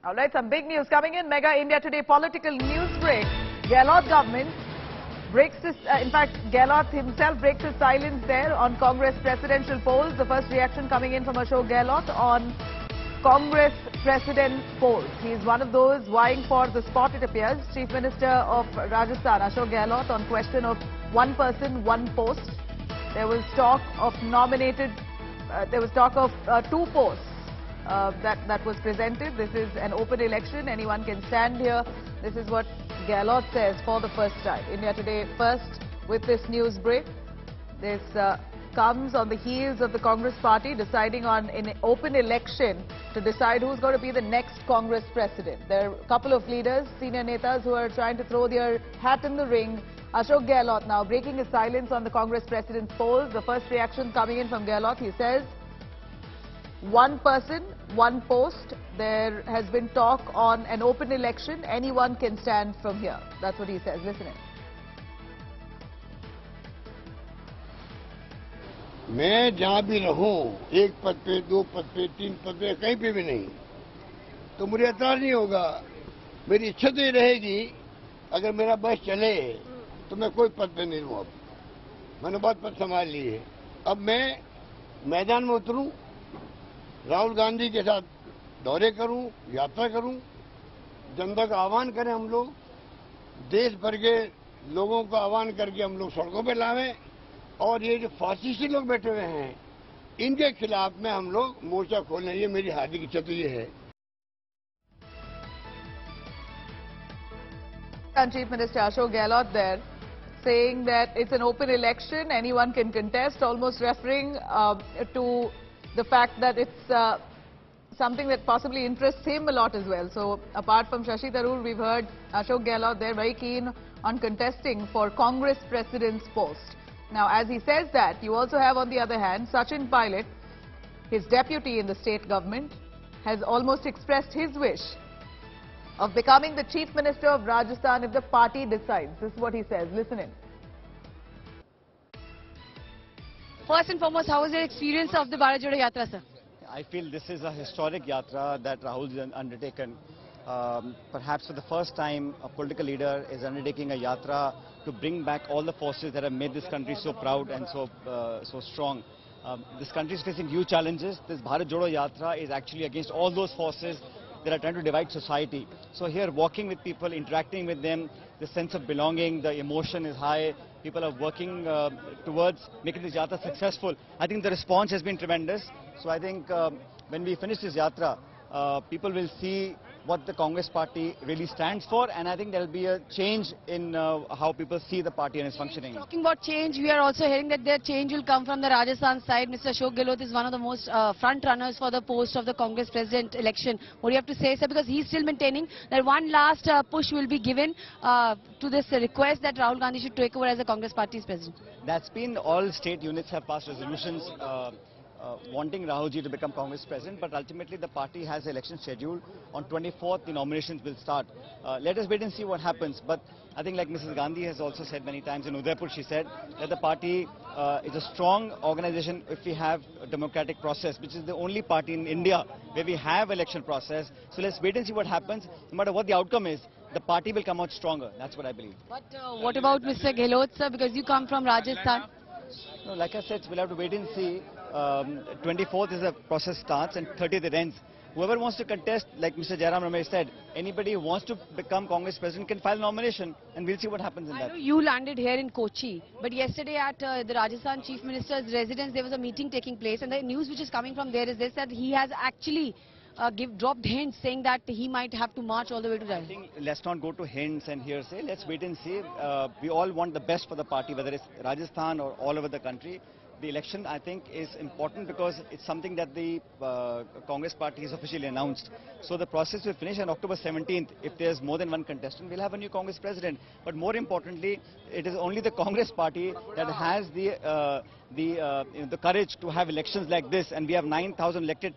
All right, some big news coming in. Mega India Today political news break. Gehlot government breaks his, in fact, Gehlot himself breaks his silence there on Congress presidential polls. The first reaction coming in from Ashok Gehlot on Congress president polls. He is one of those vying for the spot, it appears. Chief Minister of Rajasthan, Ashok Gehlot, on question of one person, one post. There was talk of two posts. That was presented. This is an open election. Anyone can stand here. This is what Gehlot says for the first time. India Today first with this news break. This comes on the heels of the Congress party deciding on an open election to decide who's going to be the next Congress president. There are a couple of leaders, senior netas, who are trying to throw their hat in the ring. Ashok Gehlot now breaking his silence on the Congress president's polls. The first reaction coming in from Gehlot, he says, one person, one post. There has been talk on an open election. Anyone can stand from here. That's what he says. Listen in. मैं जहाँ भी रहूँ, एक पद पे, दो पद पे, तीन पद पे, कहीं पे भी नहीं, तो मुझे एतराज नहीं होगा. मेरी इच्छा तो ये रहेगी, अगर मेरा बस चले, तो मैं कोई पद पे नहीं रहूँ. अब मैंने बहुत पद संभाल ली है. अब मैं मैदान में उतरूँ, राहुल गांधी के साथ दौरे करूं, यात्रा करूं, जनता का आह्वान करें हम लोग, देश भर के लोगों का आह्वान करके हम लोग सड़कों पे लावें, और ये जो फासिस्टी लोग बैठे हुए हैं, इनके खिलाफ में हम लोग मोर्चा खोलें. ये मेरी हार्दिक इच्छा तो ये है. Chief Minister Ashok Gehlot there saying that it's an open election, anyone can contest, almost referring to the fact that it's something that possibly interests him a lot as well. So apart from Shashi Tharoor, we've heard Ashok Gehlot there very keen on contesting for Congress president's post. Now, as he says that, you also have on the other hand Sachin Pilot, his deputy in the state government, has almost expressed his wish of becoming the Chief Minister of Rajasthan if the party decides. This is what he says. Listen in. First and foremost, how was your experience of the Bharat Jodo Yatra, sir? I feel this is a historic yatra that Rahul has undertaken. Perhaps for the first time, a political leader is undertaking a yatra to bring back all the forces that have made this country so proud and so strong. This country is facing huge challenges. This Bharat Jodo Yatra is actually against all those forces that are trying to divide society. So here, walking with people, interacting with them, the sense of belonging, the emotion is high. People are working towards making this yatra successful. I think the response has been tremendous. So I think when we finish this yatra, people will see what the Congress party really stands for, and I think there will be a change in how people see the party and its functioning. Talking about change, we are also hearing that the change will come from the Rajasthan side. Mr. Ashok Gehlot is one of the most front runners for the post of the Congress president election. What do you have to say, sir? Because he's still maintaining that one last push will be given to this request that Rahul Gandhi should take over as the Congress party's president. That's been, all state units have passed resolutions wanting Rahulji to become Congress president, but ultimately the party has the election scheduled. On 24th, the nominations will start. Let us wait and see what happens. But I think, like Mrs. Gandhi has also said many times in Udaipur, she said that the party is a strong organization if we have a democratic process, which is the only party in India where we have election process. So let's wait and see what happens. No matter what the outcome is, the party will come out stronger. That's what I believe. But what about Mr. Gehlot, sir? Because you come from Rajasthan. No, like I said, we'll have to wait and see. 24th is the process starts and 30th it ends. Whoever wants to contest, like Mr. Jairam Ramesh said, anybody who wants to become Congress president can file nomination, and we'll see what happens in that. I know you landed here in Kochi, but yesterday at the Rajasthan Chief Minister's residence, there was a meeting taking place, and the news which is coming from there is this, that he has actually dropped hints saying that he might have to march all the way to I think let's not go to hints and hearsay. Let's wait and see. We all want the best for the party, whether it's Rajasthan or all over the country. The election, I think, is important because it's something that the Congress party has officially announced. So the process will finish on October 17th. If there's more than one contestant, we'll have a new Congress president. But more importantly, it is only the Congress party that has the courage to have elections like this, and we have 9,000 elected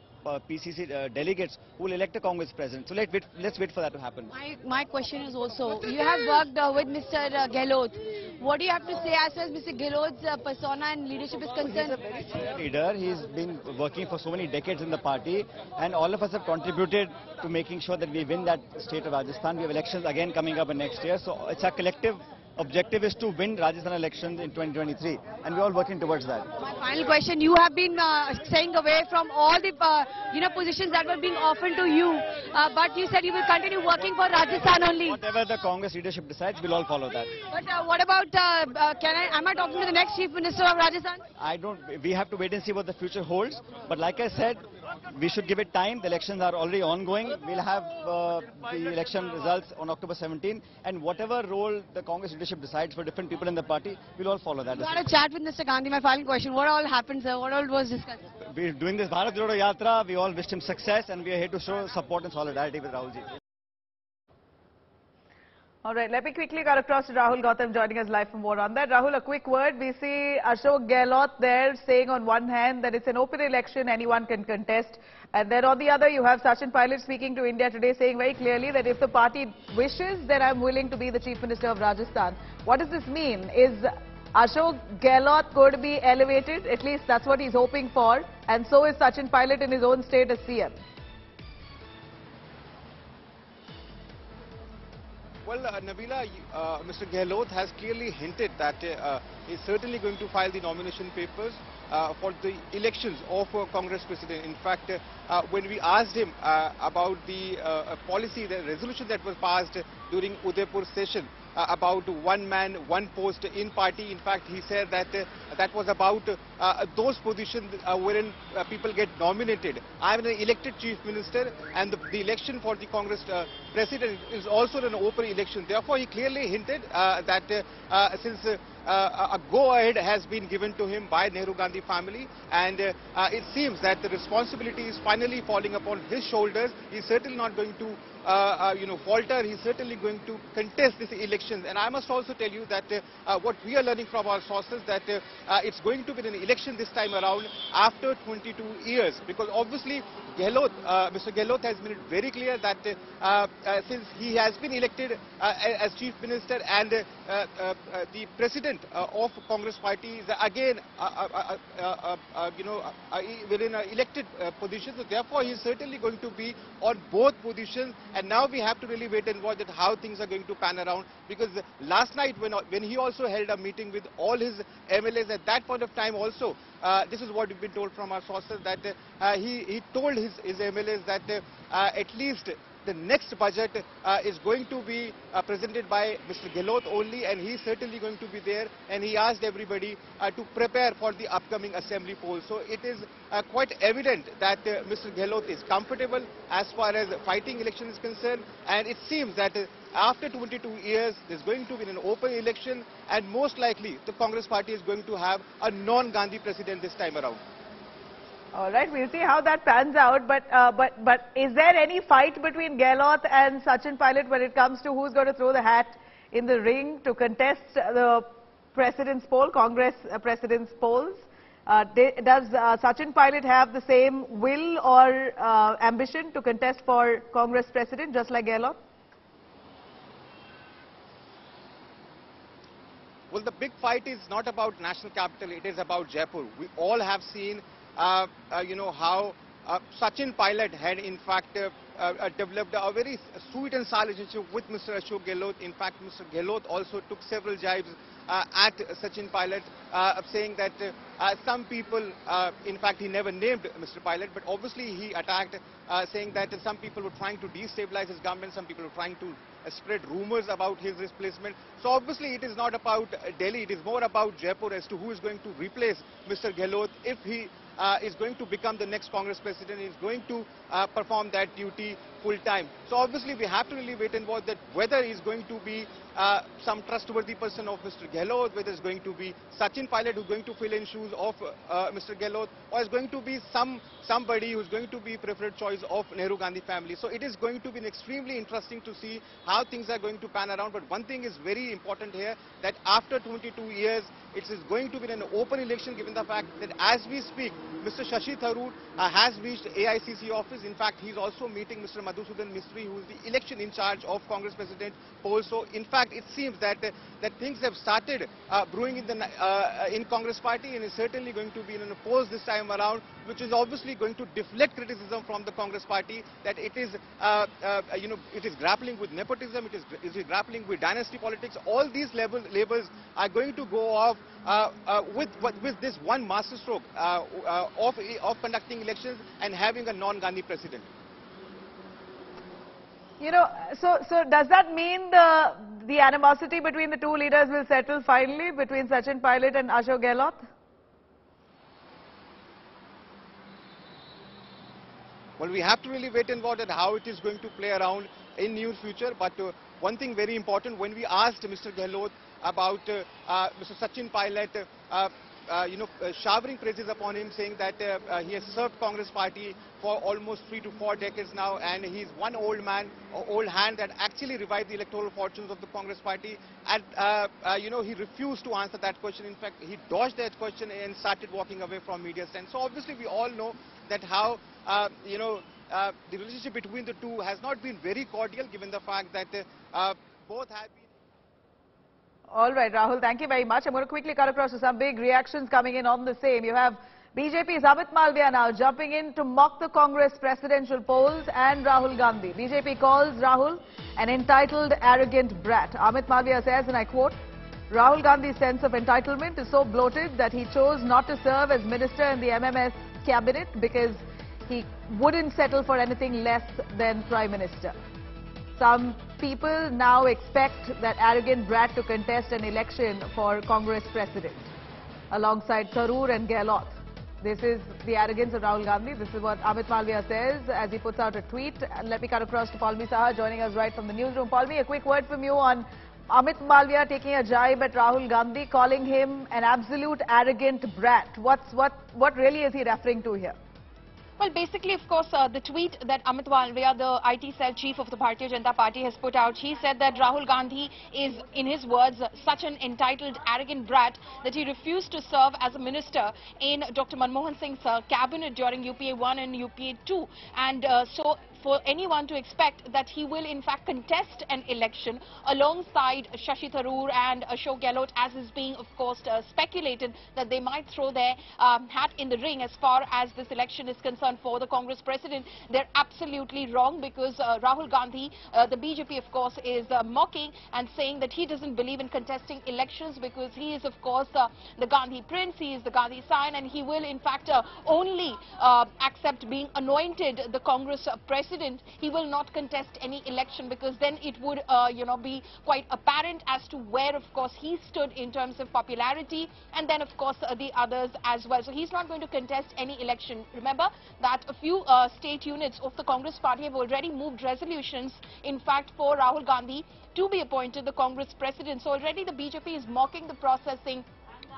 PCC delegates who will elect a Congress president. So let's wait for that to happen. My question is also, you have worked with Mr. Gehlot. What do you have to say as far as Mr. Gehlot's persona and leadership is concerned? He's a very senior leader. He's been working for so many decades in the party, and all of us have contributed to making sure that we win that state of Rajasthan. We have elections again coming up in next year, so it's our collective objective is to win Rajasthan elections in 2023, and we're all working towards that. My final question, you have been staying away from all the positions that were being offered to you, but you said you will continue working for Rajasthan only. Whatever the Congress leadership decides, we'll all follow that. But what about, am I talking to the next Chief Minister of Rajasthan? We have to wait and see what the future holds, but like I said, we should give it time. The elections are already ongoing. We'll have the election results on October 17, and whatever role the Congress leadership decides for different people in the party, we'll all follow that. You had a chat with Mr. Gandhi. My final question, what all happened, sir? What all was discussed? We're doing this Bharat Jodo Yatra. We all wished him success, and we are here to show support and solidarity with Rahul ji. All right, let me quickly cut across to Rahul Gautam joining us live for more on that. Rahul, a quick word. We see Ashok Gehlot there saying on one hand that it's an open election, anyone can contest. And then on the other, you have Sachin Pilot speaking to India Today saying very clearly that if the party wishes, then I'm willing to be the Chief Minister of Rajasthan. What does this mean? Is Ashok Gehlot going to be elevated? At least that's what he's hoping for. And so is Sachin Pilot in his own state as CM. Well, Nabila, Mr. Gehlot has clearly hinted that he's certainly going to file the nomination papers for the elections of Congress president. In fact, when we asked him about the policy, the resolution that was passed during Udaipur session about one man, one post in party, in fact, he said that that was about those positions wherein people get nominated. I'm an elected chief minister, and the election for the Congress president is also an open election. Therefore, he clearly hinted that since a go-ahead has been given to him by Nehru Gandhi family, and it seems that the responsibility is finally falling upon his shoulders. He's certainly not going to falter. He's certainly going to contest this election. And I must also tell you that what we are learning from our sources, that it's going to be an election this time around after 22 years, because obviously Gehlot, Mr. Gehlot has made it very clear that since he has been elected as chief minister, and the president of Congress party is again within an elected position, so therefore he is certainly going to be on both positions. And now we have to really wait and watch that how things are going to pan around, because last night when he also held a meeting with all his MLAs, at that point of time also, this is what we've been told from our sources, that he told his MLAs that at least the next budget is going to be presented by Mr. Gehlot only, and he's certainly going to be there, and he asked everybody to prepare for the upcoming assembly polls. So it is quite evident that Mr. Gehlot is comfortable as far as fighting election is concerned, and it seems that after 22 years there's going to be an open election, and most likely the Congress party is going to have a non-Gandhi president this time around. All right, we'll see how that pans out. But is there any fight between Gehlot and Sachin Pilot when it comes to who's going to throw the hat in the ring to contest the president's poll, Congress president's polls? Does Sachin Pilot have the same will or ambition to contest for Congress president, just like Gehlot? Well, the big fight is not about national capital, it is about Jaipur. We all have seen how Sachin Pilot had in fact developed a very sweet and sour relationship with Mr. Ashok Gehlot. In fact, Mr. Gehlot also took several jibes at Sachin Pilot, saying that some people, in fact he never named Mr. Pilot, but obviously he attacked, saying that some people were trying to destabilize his government, some people were trying to spread rumors about his replacement. So obviously it is not about Delhi, it is more about Jaipur as to who is going to replace Mr. Gehlot. If he is going to become the next Congress president, he is going to perform that duty full time. So obviously we have to really wait and watch that whether he's going to be some trustworthy person of Mr. Gehlot, whether it's going to be Sachin Pilot who's going to fill in shoes of Mr. Gehlot, or it's going to be somebody who's going to be preferred choice of Nehru Gandhi family. So it is going to be extremely interesting to see how things are going to pan around. But one thing is very important here, that after 22 years, it is going to be an open election, given the fact that as we speak, Mr. Shashi Tharoor has reached AICC office. In fact, he's also meeting Mr. Madhusudan Mistry, who is the election in charge of Congress President poll. So in fact, it seems that things have started brewing in Congress party, and is certainly going to be in a pose this time around, which is obviously going to deflect criticism from the Congress party that it is, it is grappling with nepotism, it is grappling with dynasty politics. All these labels are going to go off with this one masterstroke of conducting elections and having a non-Gandhi president. You know, so does that mean the animosity between the two leaders will settle finally between Sachin Pilot and Ashok Gehlot? Well, we have to really wait and watch at how it is going to play around in near future. But one thing very important, when we asked Mr. Gehlot about Mr. Sachin Pilot, showering praises upon him, saying that he has served Congress party for almost 3 to 4 decades now, and he's one old hand that actually revived the electoral fortunes of the Congress party. And he refused to answer that question. In fact, he dodged that question and started walking away from media stand. So obviously we all know that how the relationship between the two has not been very cordial, given the fact that both have been. All right, Rahul, thank you very much. I'm going to quickly cut across to some big reactions coming in on the same. You have BJP's Amit Malviya now jumping in to mock the Congress presidential polls and Rahul Gandhi. BJP calls Rahul an entitled, arrogant brat. Amit Malviya says, and I quote, Rahul Gandhi's sense of entitlement is so bloated that he chose not to serve as minister in the MMS cabinet because he wouldn't settle for anything less than Prime Minister. Some people now expect that arrogant brat to contest an election for Congress president alongside Tharoor and Gehlot. This is the arrogance of Rahul Gandhi. This is what Amit Malviya says as he puts out a tweet. And let me cut across to Paulmi Saha joining us right from the newsroom. Paulmi, a quick word from you on Amit Malviya taking a jibe at Rahul Gandhi, calling him an absolute arrogant brat. What really is he referring to here? Well, basically, of course, the tweet that Amit Malviya, the IT cell chief of the Bharatiya Janata Party, has put out, he said that Rahul Gandhi is, in his words, such an entitled, arrogant brat that he refused to serve as a minister in Dr. Manmohan Singh's cabinet during UPA 1 and UPA 2. And so for anyone to expect that he will in fact contest an election alongside Shashi Tharoor and Ashok Gehlot, as is being of course speculated that they might throw their hat in the ring as far as this election is concerned for the Congress president. They're absolutely wrong, because Rahul Gandhi, the BJP of course, is mocking and saying that he doesn't believe in contesting elections because he is of course the Gandhi prince, he is the Gandhi sign, and he will in fact only accept being anointed the Congress president. He will not contest any election, because then it would be quite apparent as to where of course he stood in terms of popularity, and then of course the others as well. So he's not going to contest any election. Remember that a few state units of the Congress party have already moved resolutions in fact for Rahul Gandhi to be appointed the Congress president. So already the BJP is mocking the process, saying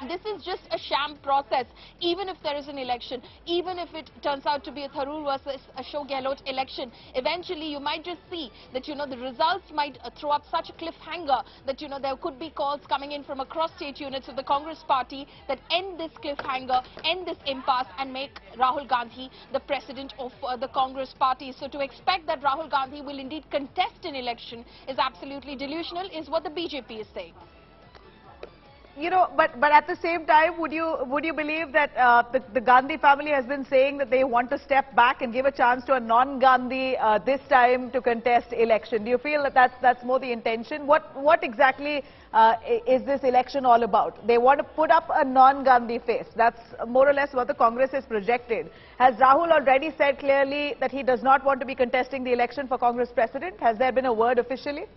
this is just a sham process. Even if there is an election, even if it turns out to be a Tharoor versus Ashok Gehlot election, eventually you might just see that, the results might throw up such a cliffhanger that, there could be calls coming in from across state units of the Congress party that end this cliffhanger, end this impasse, and make Rahul Gandhi the president of the Congress party. So to expect that Rahul Gandhi will indeed contest an election is absolutely delusional, is what the BJP is saying. But at the same time, would you believe that the Gandhi family has been saying that they want to step back and give a chance to a non-Gandhi this time to contest election? Do you feel that that's more the intention? What exactly is this election all about? They want to put up a non-Gandhi face. That's more or less what the Congress has projected. Has Rahul already said clearly that he does not want to be contesting the election for Congress president? Has there been a word officially?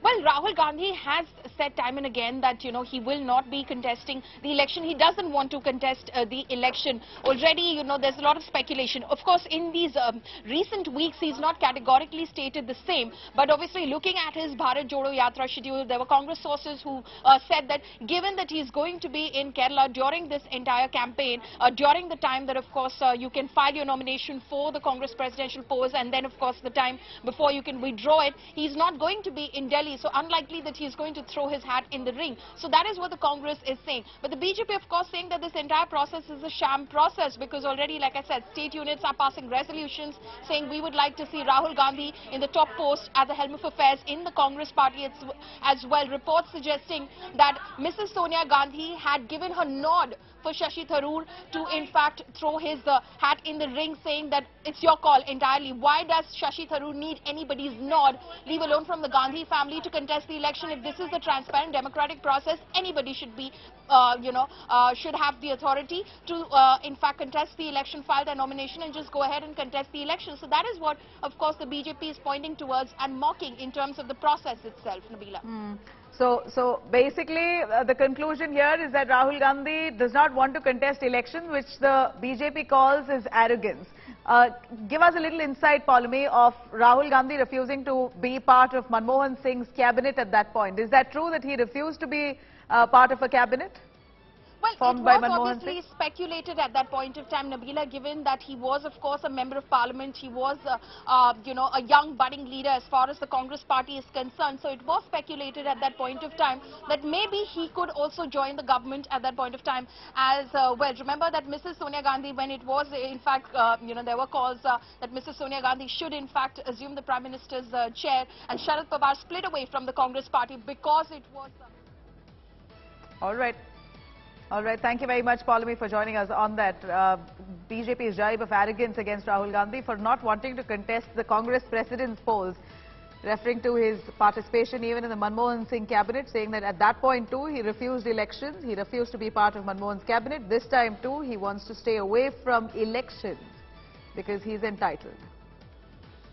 Well, Rahul Gandhi has said time and again that, he will not be contesting the election. He doesn't want to contest the election. Already, there's a lot of speculation. Of course, in these recent weeks, he's not categorically stated the same. But obviously, looking at his Bharat Jodo Yatra schedule, there were Congress sources who said that given that he's going to be in Kerala during this entire campaign, during the time that, of course, you can file your nomination for the Congress presidential post, and then, of course, the time before you can withdraw it, he's not going to be in Delhi. So unlikely that he's going to throw his hat in the ring. So that is what the Congress is saying. But the BJP, of course, saying that this entire process is a sham process, because already, like I said, state units are passing resolutions saying we would like to see Rahul Gandhi in the top post at the helm of affairs in the Congress party as well. Reports suggesting that Mrs. Sonia Gandhi had given her nod for Shashi Tharoor to in fact throw his hat in the ring, saying that it's your call entirely. Why does Shashi Tharoor need anybody's nod, leave alone from the Gandhi family, to contest the election? If this is the transparent democratic process, anybody should be, should have the authority to in fact contest the election, file their nomination and just go ahead and contest the election. So that is what, of course, the BJP is pointing towards and mocking in terms of the process itself, Nabila. So basically, the conclusion here is that Rahul Gandhi does not want to contest elections, which the BJP calls is arrogance. Give us a little insight, Paulami, of Rahul Gandhi refusing to be part of Manmohan Singh's cabinet at that point. Is that true that he refused to be part of a cabinet? Well, it was obviously speculated at that point of time, Nabila, given that he was, of course, a member of parliament. He was, a young budding leader as far as the Congress party is concerned. So it was speculated at that point of time that maybe he could also join the government at that point of time as well. Remember that Mrs. Sonia Gandhi, when it was, in fact, there were calls that Mrs. Sonia Gandhi should, in fact, assume the Prime Minister's chair, and Sharad Pawar split away from the Congress party because it was... All right. All right, thank you very much, Paulami, for joining us on that. BJP's jibe of arrogance against Rahul Gandhi for not wanting to contest the Congress president's polls, referring to his participation even in the Manmohan Singh cabinet, saying that at that point too, he refused elections, he refused to be part of Manmohan's cabinet. This time too, he wants to stay away from elections because he's entitled.